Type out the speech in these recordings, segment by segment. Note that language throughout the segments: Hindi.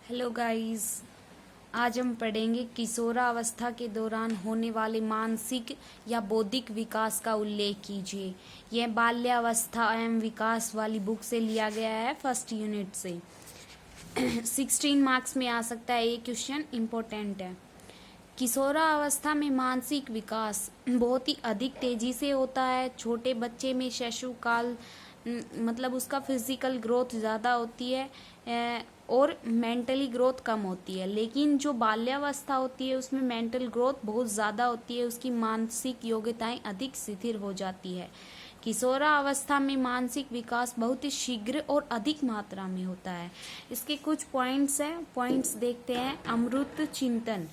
Hello guys. आज हम पढ़ेंगे किशोरावस्था के दौरान होने वाले मानसिक या बौद्धिक विकास का उल्लेख कीजिए। यह बाल्यावस्था एवं विकास वाली बुक से लिया गया है, फर्स्ट यूनिट से। 16 मार्क्स में आ सकता है, ये क्वेश्चन इम्पोर्टेंट है। किशोरावस्था में मानसिक विकास बहुत ही अधिक तेजी से होता है। छोटे बच्चे में शिशुकाल मतलब उसका फिजिकल ग्रोथ ज़्यादा होती है और मेंटली ग्रोथ कम होती है। लेकिन जो बाल्यावस्था होती है उसमें मेंटल ग्रोथ बहुत ज़्यादा होती है, उसकी मानसिक योग्यताएं अधिक शिथिल हो जाती है। किशोरावस्था में मानसिक विकास बहुत ही शीघ्र और अधिक मात्रा में होता है। इसके कुछ पॉइंट्स हैं, पॉइंट्स देखते हैं। अमृत चिंतन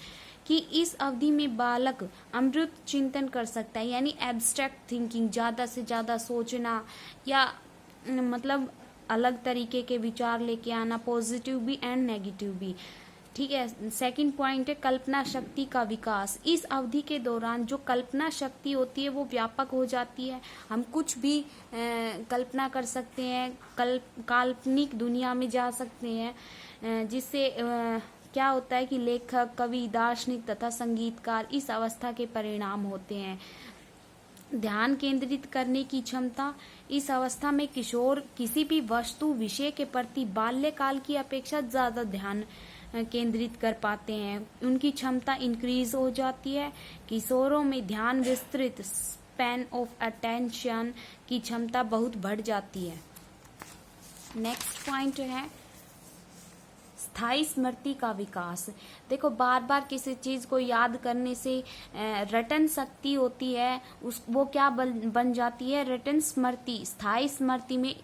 कि इस अवधि में बालक अमृत चिंतन कर सकता है, यानी एब्स्ट्रैक्ट थिंकिंग, ज़्यादा से ज़्यादा सोचना या मतलब अलग तरीके के विचार लेके आना, पॉजिटिव भी एंड नेगेटिव भी। ठीक है। सेकंड पॉइंट है कल्पना शक्ति का विकास। इस अवधि के दौरान जो कल्पना शक्ति होती है वो व्यापक हो जाती है। हम कुछ भी कल्पना कर सकते हैं, काल्पनिक दुनिया में जा सकते हैं, जिससे क्या होता है कि लेखक, कवि, दार्शनिक तथा संगीतकार इस अवस्था के परिणाम होते हैं। ध्यान केंद्रित करने की क्षमता। इस अवस्था में किशोर किसी भी वस्तु, विषय के प्रति बाल्यकाल की अपेक्षा ज्यादा ध्यान केंद्रित कर पाते हैं। उनकी क्षमता इंक्रीज हो जाती है। किशोरों में ध्यान विस्तृत, स्पैन ऑफ अटेंशन की क्षमता बहुत बढ़ जाती है। नेक्स्ट पॉइंट है स्थायी स्मृति का विकास। देखो, बार बार किसी चीज को याद करने से रटन शक्ति होती है, वो क्या बन जाती है, रटन स्मृति, स्थायी स्मृति में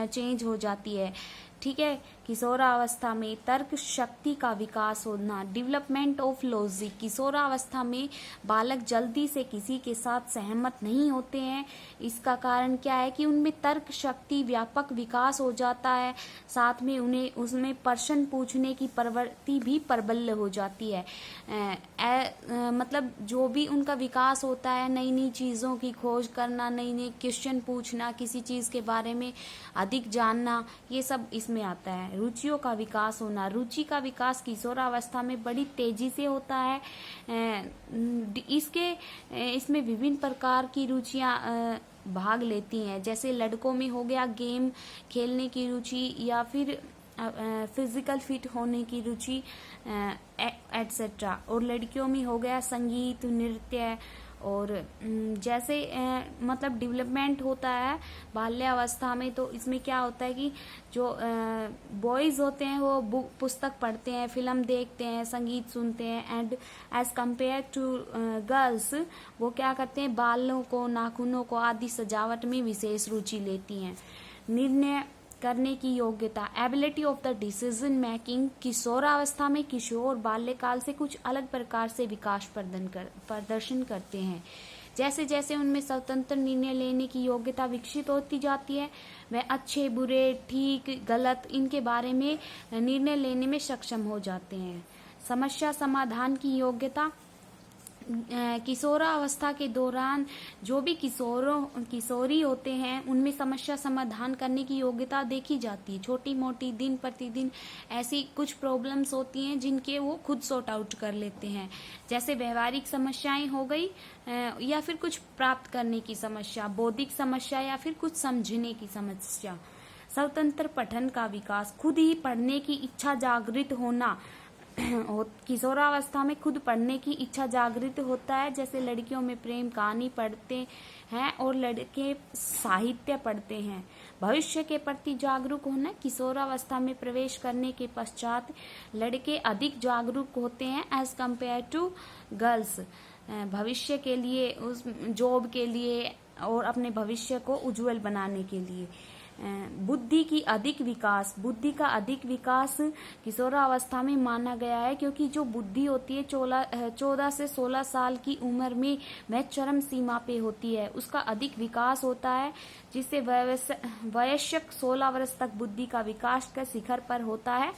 चेंज हो जाती है। ठीक है। किशोरावस्था में तर्क शक्ति का विकास होना, डेवलपमेंट ऑफ लॉजिक। किशोरावस्था में बालक जल्दी से किसी के साथ सहमत नहीं होते हैं। इसका कारण क्या है कि उनमें तर्क शक्ति व्यापक विकास हो जाता है। साथ में उन्हें उसमें प्रश्न पूछने की प्रवृत्ति भी प्रबल हो जाती है। मतलब जो भी उनका विकास होता है, नई नई चीज़ों की खोज करना, नई नई क्वेश्चन पूछना, किसी चीज़ के बारे में अधिक जानना, ये सब इसमें आता है। रुचियों का विकास होना। रुचि का विकास किशोरावस्था में बड़ी तेजी से होता है। इसमें विभिन्न प्रकार की रुचियां भाग लेती हैं। जैसे लड़कों में हो गया गेम खेलने की रुचि, या फिर फिजिकल फिट होने की रुचि, एटसेट्रा। और लड़कियों में हो गया संगीत, नृत्य। और जैसे मतलब डेवलपमेंट होता है बाल्यावस्था में, तो इसमें क्या होता है कि जो बॉयज होते हैं वो बुक पुस्तक पढ़ते हैं, फिल्म देखते हैं, संगीत सुनते हैं। And as compared to girls, वो क्या करते हैं, बालों को, नाखूनों को आदि सजावट में विशेष रुचि लेती हैं। निर्णय करने की योग्यता, ability of the decision making. किशोरावस्था में किशोर बाल्यकाल से कुछ अलग प्रकार से विकास प्रदर्शन करते हैं। जैसे जैसे उनमें स्वतंत्र निर्णय लेने की योग्यता विकसित होती जाती है, वह अच्छे, बुरे, ठीक, गलत इनके बारे में निर्णय लेने में सक्षम हो जाते हैं। समस्या समाधान की योग्यता। किशोरावस्था के दौरान जो भी किशोरी होते हैं उनमें समस्या समाधान करने की योग्यता देखी जाती है। छोटी मोटी दिन प्रतिदिन ऐसी कुछ प्रॉब्लम्स होती हैं जिनके वो खुद सॉर्ट आउट कर लेते हैं। जैसे व्यवहारिक समस्याएं हो गई, या फिर कुछ प्राप्त करने की समस्या, बौद्धिक समस्या, या फिर कुछ समझने की समस्या। स्वतंत्र पठन का विकास, खुद ही पढ़ने की इच्छा जागृत होना। किशोरावस्था में खुद पढ़ने की इच्छा जागृत होता है। जैसे लड़कियों में प्रेम कहानी पढ़ते हैं और लड़के साहित्य पढ़ते हैं। भविष्य के प्रति जागरूक होना। किशोरावस्था में प्रवेश करने के पश्चात लड़के अधिक जागरूक होते हैं एज कंपेयर टू गर्ल्स, भविष्य के लिए, उस जॉब के लिए और अपने भविष्य को उज्जवल बनाने के लिए। बुद्धि की अधिक विकास। बुद्धि का अधिक विकास किशोरावस्था में माना गया है, क्योंकि जो बुद्धि होती है 14 से 16 साल की उम्र में वह चरम सीमा पे होती है, उसका अधिक विकास होता है, जिससे वयस्क 16 वर्ष तक बुद्धि का विकास का शिखर पर होता है।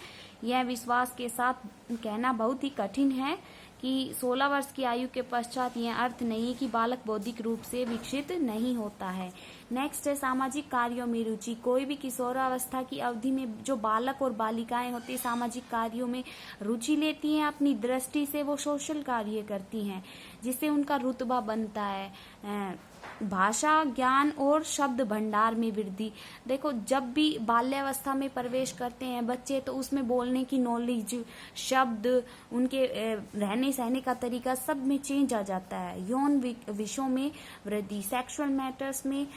यह विश्वास के साथ कहना बहुत ही कठिन है कि 16 वर्ष की आयु के पश्चात यह अर्थ नहीं कि बालक बौद्धिक रूप से विकसित नहीं होता है। नेक्स्ट है सामाजिक कार्यों में रुचि। कोई भी किशोरावस्था की अवधि में जो बालक और बालिकाएं होती हैं सामाजिक कार्यों में रुचि लेती हैं, अपनी दृष्टि से वो सोशल कार्य करती हैं जिससे उनका रुतबा बनता है। भाषा ज्ञान और शब्द भंडार में वृद्धि। देखो, जब भी बाल्यावस्था में प्रवेश करते हैं बच्चे तो उसमें बोलने की नॉलेज, शब्द, उनके रहने सहने का तरीका सब में चेंज आ जाता है। यौन विषयों में वृद्धि, सेक्सुअल मैटर्स में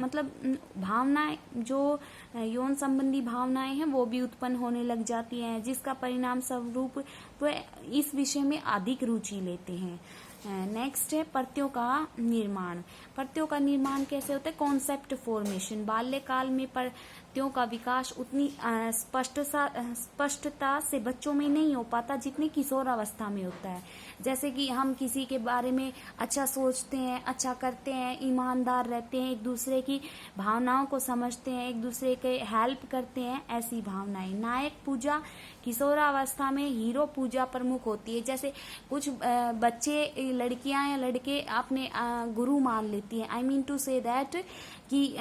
मतलब भावनाएं, जो यौन संबंधी भावनाएं हैं वो भी उत्पन्न होने लग जाती हैं, जिसका परिणाम स्वरूप वो इस विषय में अधिक रुचि लेते हैं। नेक्स्ट है प्रत्ययों का निर्माण। प्रत्ययों का निर्माण कैसे होता है? Concept formation. बाल्यकाल में प्रत्ययों का विकास उतनी स्पष्टता से बच्चों में नहीं हो पाता जितनी किशोरावस्था में होता है। जैसे कि हम किसी के बारे में अच्छा सोचते हैं, अच्छा करते हैं, ईमानदार रहते हैं, एक दूसरे की भावनाओं को समझते हैं, एक दूसरे के हेल्प करते हैं, ऐसी भावनाएं। नायक पूजा किशोरावस्था में हीरो पूजा प्रमुख होती है। जैसे कुछ बच्चे, लड़कियां या लड़के अपने गुरु मान लेती हैं। I mean to say that कि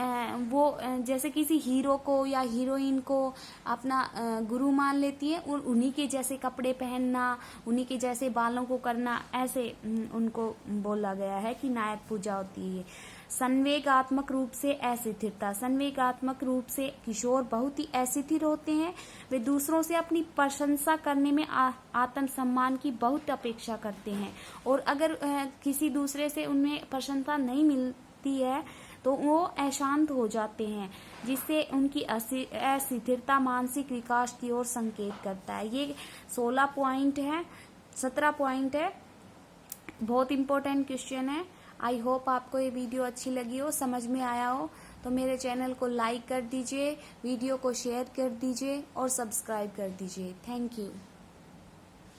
वो जैसे किसी हीरो को या हीरोइन को अपना गुरु मान लेती है और उन्हीं के जैसे कपड़े पहनना, उन्हीं के जैसे बालों को करना, ऐसे उनको बोला गया है कि नायक पूजा होती है। संवेगात्मक रूप से अस्थिरता। संवेगात्मक रूप से किशोर बहुत ही अस्थिर होते हैं। वे दूसरों से अपनी प्रशंसा करने में आत्मसम्मान की बहुत अपेक्षा करते हैं और अगर किसी दूसरे से उन्हें प्रशंसा नहीं मिलती है तो वो अशांत हो जाते हैं, जिससे उनकी अस्थिरता मानसिक विकास की ओर संकेत करता है। ये 16 पॉइंट है, 17 पॉइंट है, बहुत इंपॉर्टेंट क्वेश्चन है। आई होप आपको ये वीडियो अच्छी लगी हो, समझ में आया हो। तो मेरे चैनल को लाइक कर दीजिए, वीडियो को शेयर कर दीजिए और सब्सक्राइब कर दीजिए। Thank you.